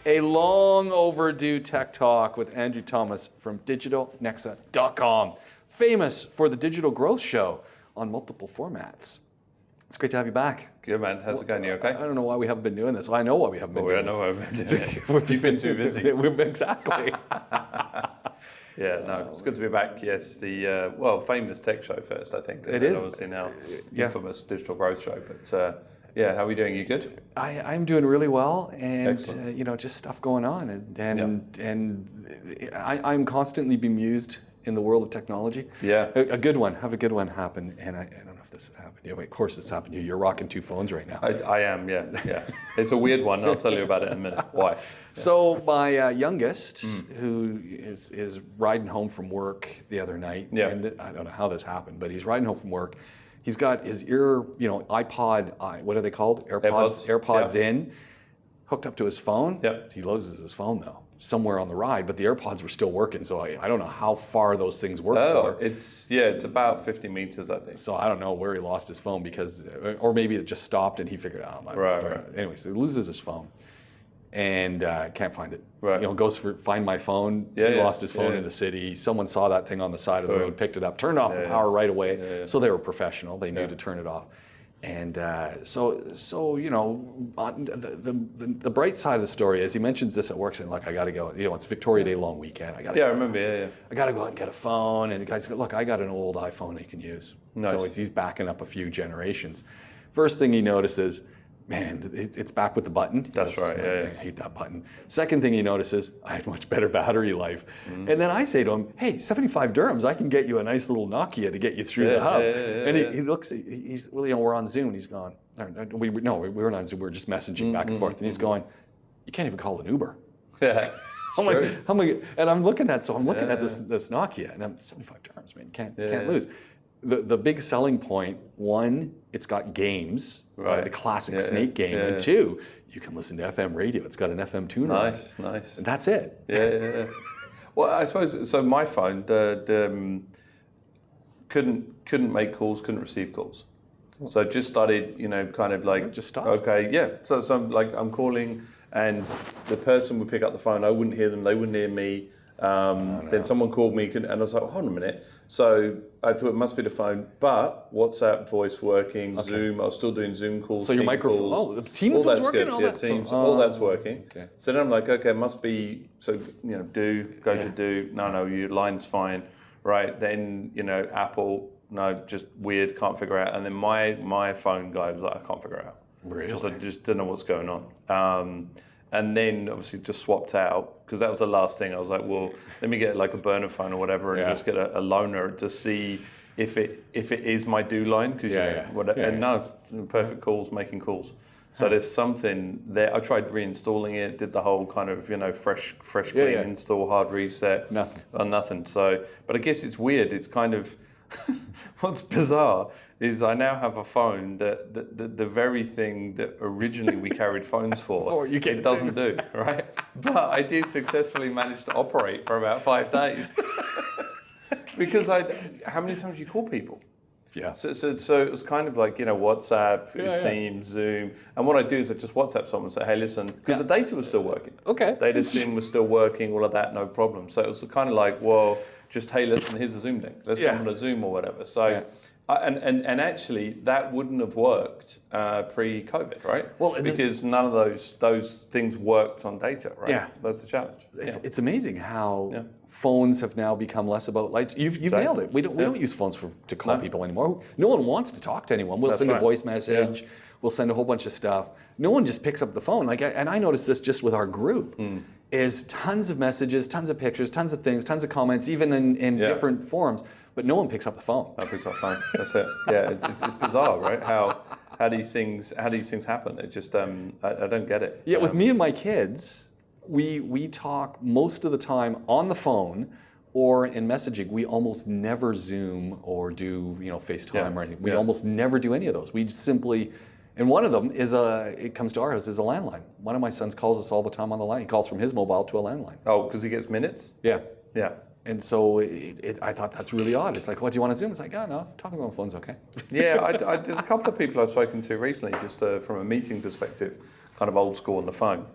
A long overdue tech talk with Andrew Thomas from digitalnexa.com, famous for the Digital Growth Show on multiple formats. It's great to have you back. Good, man. How's it going? You okay? I don't know why we haven't been doing this. Well, I know why we haven't been doing this. I know why we've been doing it. You've been too busy. Exactly. Yeah, no, it's good to be back. Yes, the famous tech show first, I think. It is. Obviously now infamous Digital Growth Show. But how are we doing? You good? I'm doing really well, and just stuff going on, and I'm constantly bemused in the world of technology. Yeah, a good one. Have a good one happen, and I don't know if this has happened to you. Of course, it's happened to you. You're rocking two phones right now. I am. Yeah. It's a weird one. I'll tell you about it in a minute. Why? Yeah. So my youngest, who is riding home from work the other night, and I don't know how this happened, but he's riding home from work. He's got his iPod, what are they called? AirPods in, hooked up to his phone. Yep. He loses his phone though, somewhere on the ride, but the AirPods were still working, so I don't know how far those things work for. It's about 50 meters, I think. So I don't know where he lost his phone or maybe it just stopped and he figured out. Right. Anyway, so he loses his phone and can't find it. Right. Goes for find my phone. He lost his phone in the city. Someone saw that thing on the side of the road, picked it up, turned off the power right away. So they were professional. They knew to turn it off. And so on the bright side of the story is he mentions this at work, saying, "Look, I got to go. It's Victoria Day long weekend. I got to. I remember. Yeah. I got to go out and get a phone." And the guy's like, "Look, I got an old iPhone he can use." Nice. So he's backing up a few generations. First thing he notices, man, it's back with the button. That's right. I hate that button. Second thing he notices, I had much better battery life. And then I say to him, "Hey, 75 dirhams, I can get you a nice little Nokia to get you through the hub." And he looks, we're on Zoom, and he's gone. We weren't on Zoom. We were just messaging back and forth, and he's going, "You can't even call an Uber." Yeah. I'm looking at this Nokia, and I'm 75 dirhams, man. Can't lose. The big selling point, one, it's got games, the classic Snake game, and two, you can listen to FM radio. It's got an FM tuner. Nice. And that's it. Yeah. Well, I suppose so. My phone couldn't make calls, couldn't receive calls. So it just started, kind of like just stopped. Okay, yeah. So I'm calling, and the person would pick up the phone. I wouldn't hear them. They wouldn't hear me. Then someone called me, and I was like, hold on a minute. So I thought it must be the phone, but WhatsApp, voice working, Zoom. I was still doing Zoom calls. So your microphone, Teams was working. Teams, all that's working. Okay. So then I'm like, okay, it must be. So to do. No, your line's fine, right? Then Apple, no, just weird, can't figure out. And then my phone guy was like, I can't figure it out. Really? I just don't know what's going on. And then obviously just swapped out, because that was the last thing. I was like, well, let me get like a burner phone or whatever, and just get a loaner to see if it is my do line. And no, perfect calls, making calls. So there's something there. I tried reinstalling it, did the whole kind of fresh clean install, hard reset. Nothing. So, but I guess it's weird. It's kind of what's bizarre is I now have a phone that the very thing that originally we carried phones for, it doesn't do, right? But I did successfully manage to operate for about 5 days. Because how many times do you call people? Yeah. So it was kind of like, WhatsApp, Teams, Zoom. And what I do is I just WhatsApp someone and say, hey, listen, because the data was still working. Okay. Data SIM was still working, all of that, no problem. So it was kind of like, well, just, hey, listen, here's a Zoom link. Let's jump on a Zoom or whatever. So, and actually, that wouldn't have worked pre-COVID, right? Well, because none of those things worked on data, right? Yeah. That's the challenge. It's amazing how phones have now become less about, like, you've nailed it. We don't use phones to call people anymore. No one wants to talk to anyone. We'll send a voice message. Yeah. We'll send a whole bunch of stuff. No one just picks up the phone. And I noticed this just with our group. Is tons of messages, tons of pictures, tons of things, tons of comments, even in different forms, but no one picks up the phone. No one picks up the phone. That's it. Yeah, it's bizarre, right? How these things happen. It just I don't get it. Yeah, with me and my kids, we talk most of the time on the phone or in messaging. We almost never Zoom or do FaceTime or anything. We almost never do any of those. We simply. And one of them it comes to our house, is a landline. One of my sons calls us all the time on the line. He calls from his mobile to a landline. Oh, because he gets minutes? Yeah. Yeah. And so I thought that's really odd. It's like, what, do you want to Zoom? It's like, oh, no, talking on the phone's okay. Yeah, there's a couple of people I've spoken to recently, just from a meeting perspective, kind of old school on the phone.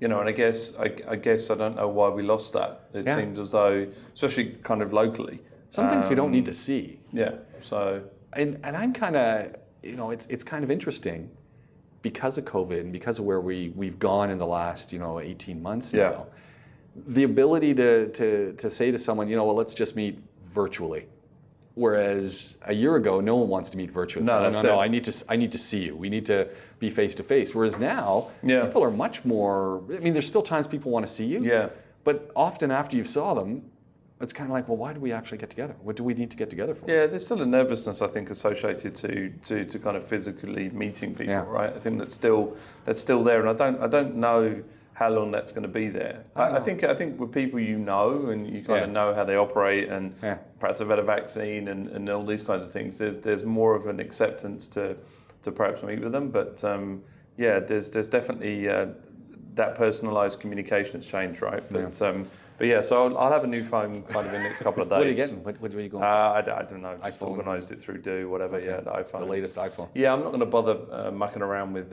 and I guess I don't know why we lost that. It seems as though, especially kind of locally, some things we don't need to see. Yeah. So and I'm kind of, it's kind of interesting because of COVID and because of where we've gone in the last 18 months now. The ability to say to someone, well, let's just meet virtually. Whereas a year ago, no one wants to meet virtually. No, I need to see you. We need to be face to face. Whereas now, people are much more. I mean, there's still times people want to see you. Yeah. But often after you saw them, it's kind of like, well, why do we actually get together? What do we need to get together for? Yeah, there's still a nervousness, I think, associated to kind of physically meeting people, right? I think that's still there, and I don't know how long that's going to be there. I think with people and you kind of know how they operate, and perhaps they've had a vaccine and all these kinds of things. There's more of an acceptance to perhaps meet with them, but there's definitely that personalised communication has changed, right? But yeah, so I'll have a new phone kind of in the next couple of days. What are you getting? What are you going for? I don't know. Just iPhone. organised it through whatever. Okay. Yeah, the iPhone. The latest iPhone. Yeah, I'm not going to bother mucking around with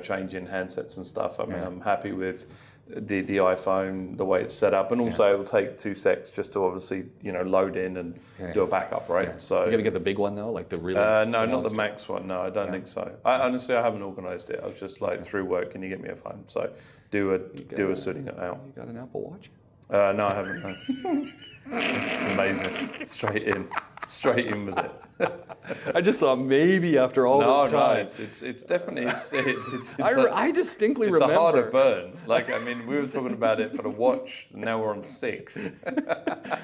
changing handsets and stuff. I mean, I'm happy with the iPhone, the way it's set up, and also it'll take 2 secs just to obviously load in and do a backup, right? Yeah. So you're gonna get the big one though, like the really. No, not the Max one. No, I don't think so. Honestly, I haven't organised it. I was just like through work, can you get me a phone? So do a sitting it out. You got an Apple Watch? No, I haven't. No. It's amazing. Straight in with it. I just thought maybe after all this time. No, it's definitely I distinctly it's remember. a harder burn. Like, I mean, we were talking about it for the watch, and now we're on 6.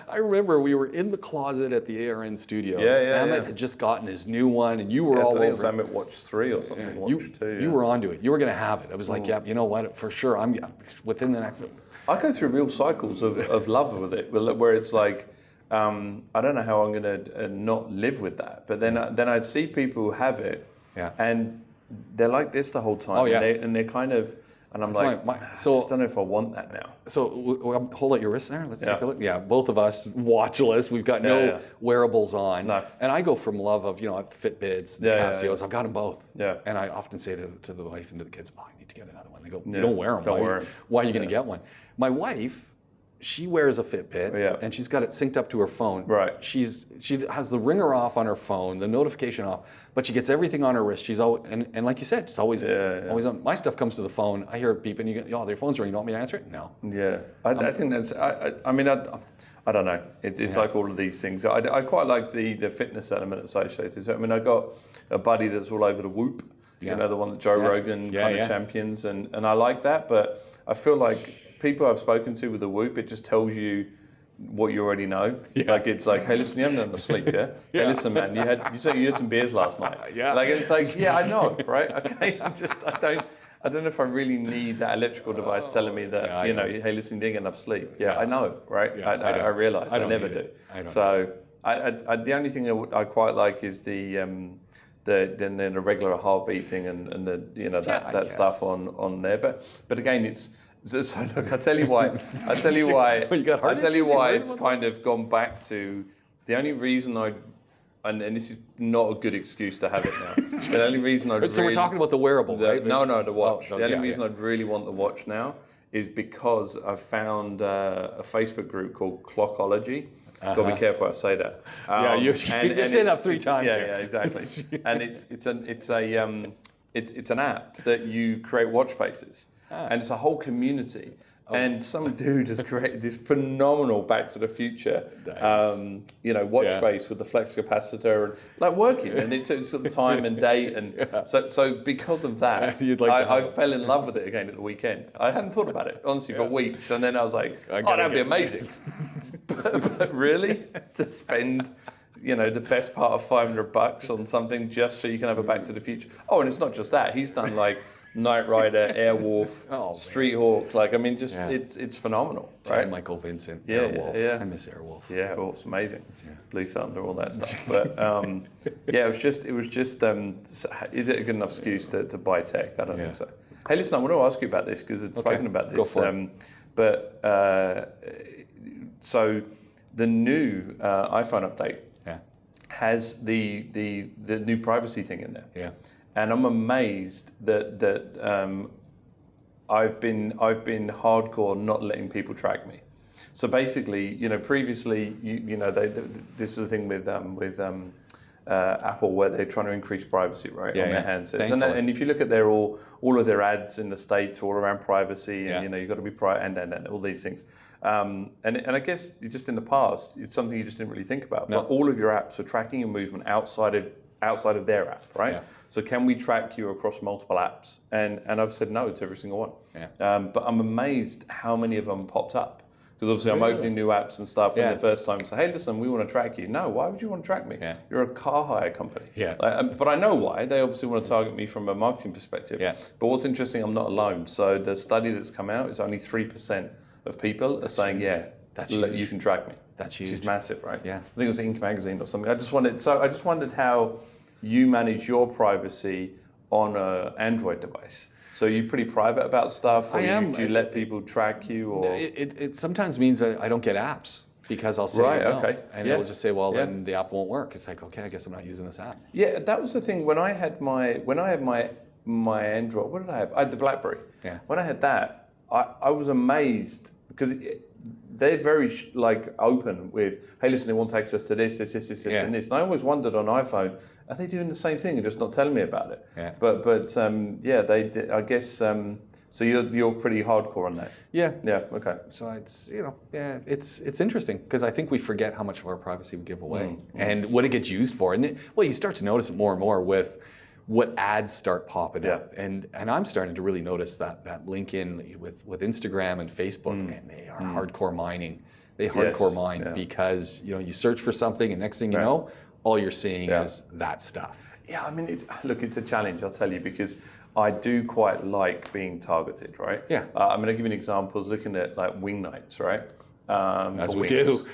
I remember we were in the closet at the ARN studios. Yeah. Amit had just gotten his new one, and you were all over it. Amit Watch 3 or something. Watch 2. You were onto it. You were going to have it. I was like, yeah, you know what? For sure, I'm within the next. I go through real cycles of love with it, where it's like, I don't know how I'm going to not live with that. But then I see people who have it, and they're like this the whole time. Oh, yeah. And they're kind of, and I'm I just don't know if I want that now. So hold out your wrist there. Let's take a look. Yeah, both of us watchless. We've got no wearables on. No. And I go from love of, Fitbits, the Casios. I've got them both. Yeah. And I often say to the wife and to the kids, I need to get another one. They go, you don't wear them. Don't wear them. Why are you going to get one? My wife, she wears a Fitbit, and she's got it synced up to her phone. Right. She has the ringer off on her phone, the notification off, but she gets everything on her wrist. She's always, and like you said, it's always on. My stuff comes to the phone. I hear it beep, and you get, your phone's ringing. You want me to answer it? No. Yeah. I think that's. I mean, I don't know. It's like all of these things. I quite like the fitness element associated. So, I mean, I got a buddy that's all over the Whoop. The one that Joe Rogan kind of champions, and I like that. But I feel like people I've spoken to with the Whoop, it just tells you what you already know. Like, it's like, hey, listen, you haven't had enough sleep, Hey, listen, man, you said you had some beers last night. Like, it's like, I know, right? Okay, I don't know if I really need that electrical device telling me that, hey, listen, you didn't get enough sleep. I know, right? I realise I never do. So the only thing I quite like is the regular heartbeat thing and the that stuff on there. But again, it's. So look, I tell you why. It's kind of gone back to the only reason and this is not a good excuse to have it now. The only reason So we're talking about the wearable, right? No, the watch. The only reason I'd really want the watch now is because I found a Facebook group called Clockology. Got to be careful how I say that. You say that 3 times. Yeah, exactly. And it's an app that you create watch faces. And it's a whole community. And some dude has created this phenomenal Back to the Future, watch face with the flex capacitor and like working. And it took some time and date. And so because of that, I fell in love with it again at the weekend. I hadn't thought about it, honestly, for weeks. And then I was like, that'd be amazing. but really, to spend the best part of $500 on something just so you can have a Back to the Future. Oh, and it's not just that. He's done like Knight Rider, Airwolf, Street Hawk. Like, I mean, just it's phenomenal, right? Michael Vincent, Airwolf. Yeah. I miss Airwolf. Yeah, well, it's amazing. Blue Thunder, all that stuff. But it was just. Is it a good enough excuse to buy tech? I don't think so. Hey, listen, I want to ask you about this because it's spoken about this. Go for it. So the new iPhone update has the new privacy thing in there. Yeah. And I'm amazed that I've been hardcore not letting people track me. So basically, previously, this was the thing with Apple, where they're trying to increase privacy, right, on their handsets. And if you look at all of their ads in the States, all around privacy, and you've got to be private, and all these things. And I guess just in the past, it's something you just didn't really think about. No. But all of your apps are tracking your movement outside of their app, right? Yeah. So can we track you across multiple apps? And I've said no to every single one. Yeah. But I'm amazed how many of them popped up. Because obviously I'm opening new apps and stuff, and the first time I say, hey, listen, we want to track you. No, why would you want to track me? Yeah. You're a car hire company. Yeah. But I know why. They obviously want to target me from a marketing perspective. Yeah. But what's interesting, I'm not alone. So the study that's come out is only 3% of people are saying, you can track me. That's huge. Which is massive, right? Yeah. I think it was Inc. magazine or something. I just wondered how you manage your privacy on an Android device. So you're pretty private about stuff, or do you let people track you? Or it sometimes means I don't get apps because I'll say no, and it'll just say, well, then the app won't work. It's like, okay, I guess I'm not using this app. Yeah, that was the thing when I had my Android. What did I have? I had the BlackBerry. Yeah. When I had that, I was amazed because they're very open with, hey, listen, they want access to this, and this. And I always wondered on iPhone, are they doing the same thing and just not telling me about it? Yeah. But they did, I guess. So you're pretty hardcore on that. Yeah. Yeah. Okay. So it's it's interesting because I think we forget how much of our privacy we give away and what it gets used for. And you start to notice it more and more with what ads start popping up, and I'm starting to really notice that link in with Instagram and Facebook, and they are hardcore mining. They hardcore mine because you search for something, and next thing you know, all you're seeing is that stuff. Yeah, I mean, it's a challenge, I'll tell you, because I do quite like being targeted, right? Yeah. I'm going to give you an example. I was looking at wing nights, right? As we do.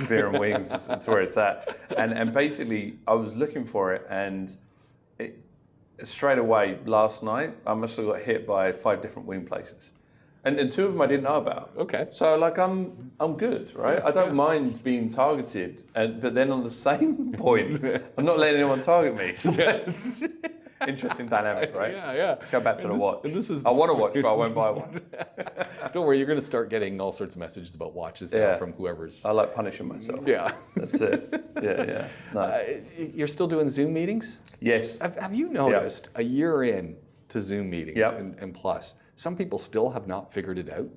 Beer and wings, that's where it's at. And basically, I was looking for it, and straight away last night, I must have got hit by 5 different wing places. And 2 of them I didn't know about. Okay. So I'm good, right? I don't mind being targeted, but then on the same point, I'm not letting anyone target me. So interesting dynamic, right? Yeah. Go back to the watch. I want a watch, but I won't buy one. Don't worry, you're going to start getting all sorts of messages about watches now from whoever's. I like punishing myself. Yeah. That's it. Yeah. No. You're still doing Zoom meetings? Yes. Have you noticed a year in to Zoom meetings and plus, some people still have not figured it out?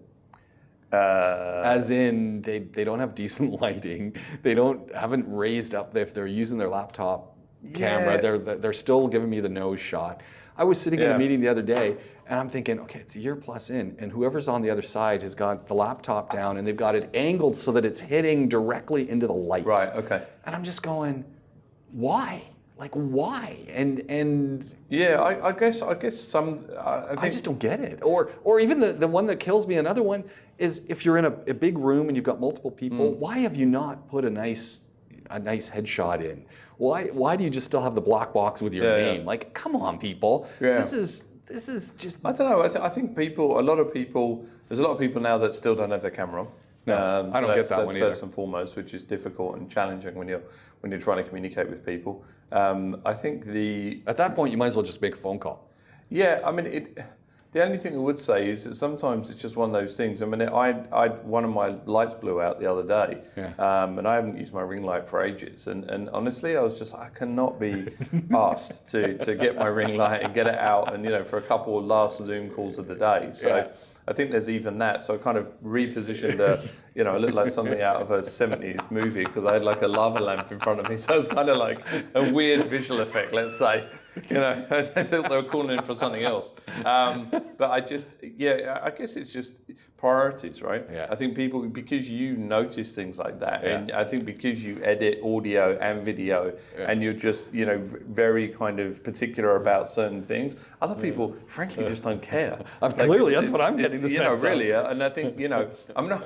As in, they don't have decent lighting. They haven't raised up if they're using their laptop camera. They're still giving me the nose shot. I was sitting in a meeting the other day, and I'm thinking, okay, it's a year plus in, and whoever's on the other side has got the laptop down, and they've got it angled so that it's hitting directly into the light. Right. Okay. And I'm just going, why? Why? And yeah, I guess some. I just don't get it. Or even the one that kills me. Another one is if you're in a big room and you've got multiple people. Why have you not put a nice headshot in? Why do you just still have the black box with your name? Yeah. Come on, people. Yeah. This is just. I don't know. I think there's a lot of people now that still don't have their camera on. No, I don't get that one either. First and foremost, which is difficult and challenging when you're trying to communicate with people. I think at that point you might as well just make a phone call. Yeah, I mean the only thing I would say is that sometimes it's just one of those things. I mean, one of my lights blew out the other day, and I haven't used my ring light for ages. And honestly, I was just I cannot be asked to get my ring light and get it out, and for a couple of last Zoom calls of the day. So. Yeah. I think there's even that. So I kind of repositioned I looked like something out of a 70s movie because I had a lava lamp in front of me. So it's kind of like a weird visual effect, let's say. I thought they were calling in for something else. But I guess it's just priorities, right? Yeah. I think people, because you notice things like that, and I think because you edit audio and video, and you're just, very kind of particular about certain things, other people, frankly, just don't care. Clearly, that's what I'm getting the sense really, and I think, I'm not,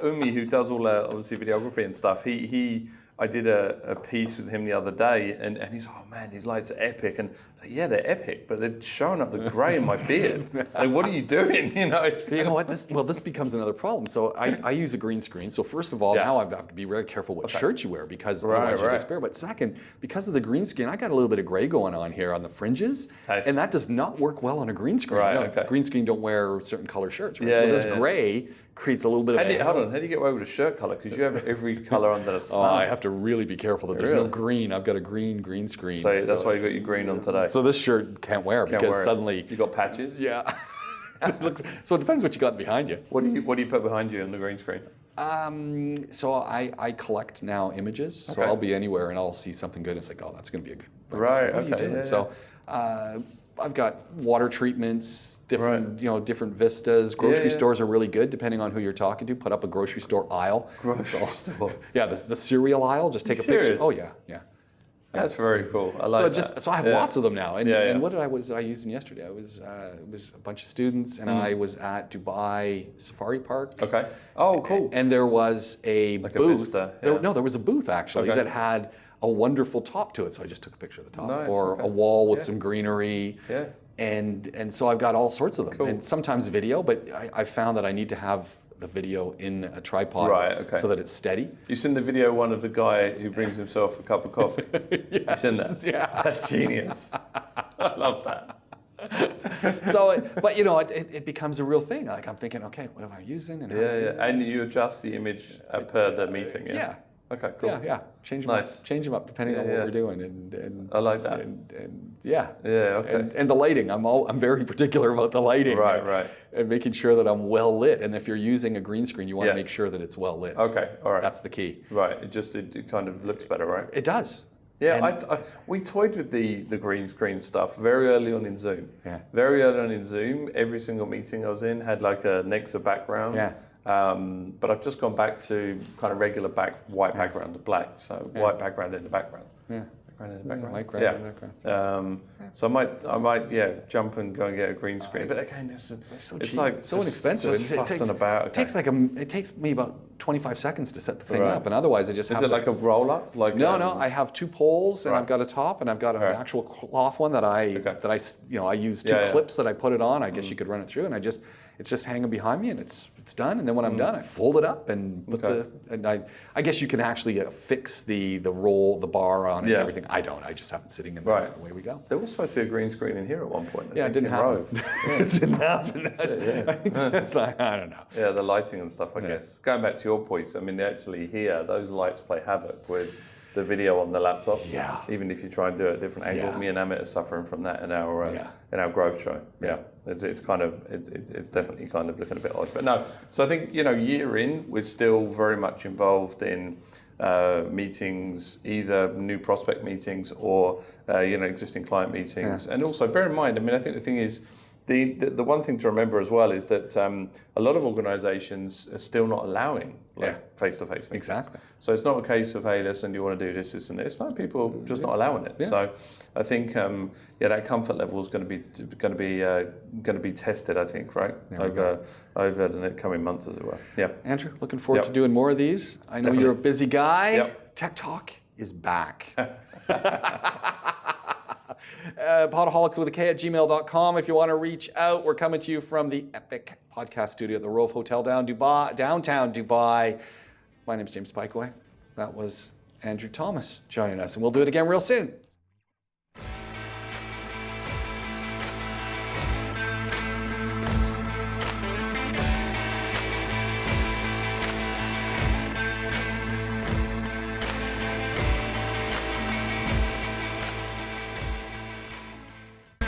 Umi, who does all obviously videography and stuff, he I did a piece with him the other day, and he's like, oh man, these lights are epic. And I was like, yeah, they're epic, but they're showing up the grey in my beard. Like, what are you doing? You know what? This becomes another problem. So I use a green screen. So first of all, now I have to be very careful what shirt you wear, because otherwise you despair. But second, because of the green screen, I got a little bit of gray going on here on the fringes, and that does not work well on a green screen. Right, Green screen don't wear certain color shirts. Right? Yeah, this gray creates a little bit of. Hold on, how do you get away with a shirt color? Because you have every color under the sun. Oh, I have to really be careful that there's no green. I've got a green screen. So that's why you got your green on today. So this shirt can't wear because suddenly you got patches. Yeah. So it depends what you got behind you. What do you put behind you on the green screen? So I collect now images. So I'll be anywhere and I'll see something good. And it's like, oh, that's going to be a good. Right. What are you doing? Yeah, so I've got water treatments, different vistas. Grocery stores are really good depending on who you're talking to. Put up a grocery store aisle. Grocery store. Yeah, the cereal aisle. Just take a picture. Oh yeah. That's very cool. I like that. So I have lots of them now. And what was I using yesterday? It was a bunch of students, and I was at Dubai Safari Park. Okay. Oh, cool. And there was a booth. There was a booth actually that had a wonderful top to it. So I just took a picture of the top, a wall with some greenery. Yeah. And so I've got all sorts of them, cool. and sometimes video. But I found that I need to have the video in a tripod so that it's steady. You seen the video one of the guy who brings himself a cup of coffee? You seen that? Yeah. That's genius. I love that. So, but it becomes a real thing. Like I'm thinking, okay, what am I using? And and you adjust the image per the meeting. Yeah. Okay, cool. Yeah. Change them up depending on what we're doing, and I like that. And okay. And the lighting, I'm very particular about the lighting. Right. And making sure that I'm well lit. And if you're using a green screen, you want to make sure that it's well lit. Okay, all right. That's the key. Right. It kind of looks better, right? It does. Yeah, we toyed with the green screen stuff very early on in Zoom. Yeah. Very early on in Zoom, every single meeting I was in had like a Nexa background. Yeah. But I've just gone back to kind of regular white background to black. So white background in the background. Yeah. Background in the background. White background in the background. So I might jump and go and get a green screen. But again, it's like so inexpensive. It takes me about 25 seconds to set the thing up, and otherwise I just have. Is it like a roll up? Like no. I have two poles, and I've got a top, and I've got an actual cloth one that I use two clips that I put it on. I guess you could run it through, and it's just hanging behind me, and it's done. And then when I'm done, I fold it up and put I guess you can actually fix the bar on it and everything. I don't. I just have it sitting in there. And away we go. There was supposed to be a green screen in here at one point. It didn't happen. It didn't happen. I don't know. Yeah, the lighting and stuff, I guess. Going back to your points, I mean, actually here, those lights play havoc with the video on the laptop. Yeah. Even if you try and do it at different angles, me and Amit are suffering from that in our growth show. Yeah. It's definitely kind of looking a bit odd. But no, so I think, year in, we're still very much involved in meetings, either new prospect meetings or existing client meetings. And also bear in mind, I mean, I think the thing is, the one thing to remember as well is that a lot of organizations are still not allowing face-to-face meetings. Exactly. So it's not a case of, hey, listen, do you want to do this and this? No, people are just not allowing it. So I think that comfort level is going to be tested, I think, right? Over the coming months, as it were. Yeah. Andrew, looking forward to doing more of these. I know you're a busy guy. TechTalk is back. Podaholics@gmail.com if you want to reach out. We're coming to you from the epic podcast studio at the Rove Hotel downtown Dubai. My name's James Pikeway. That was Andrew Thomas joining us, and we'll do it again real soon.